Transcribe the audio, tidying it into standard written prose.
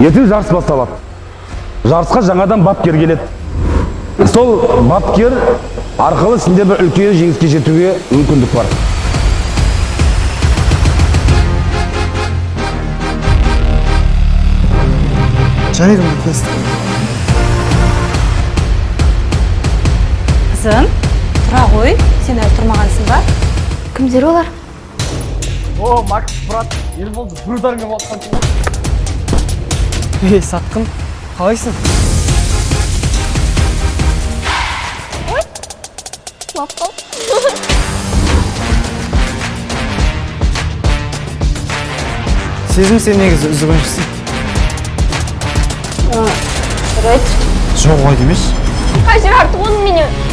ертең жарыс басталады. Жарысқа жаңадан бапкер келеді. Сол бапкер арқылы сендер бір үлкен жеңіске жетуге мүмкіндік бар. Жарайдым тест. Қызым, тұра ғой, сен әлі тұрмағансың ба? Кімдер олар? О, Макс, брат, ел болды, бір ударыңа болған. Сатқын, қалайсың? Лапал. Сезім сен негізі үзігіншісің. Жарайды. Жоқ, олай демеш. Қажыр артық оның менен.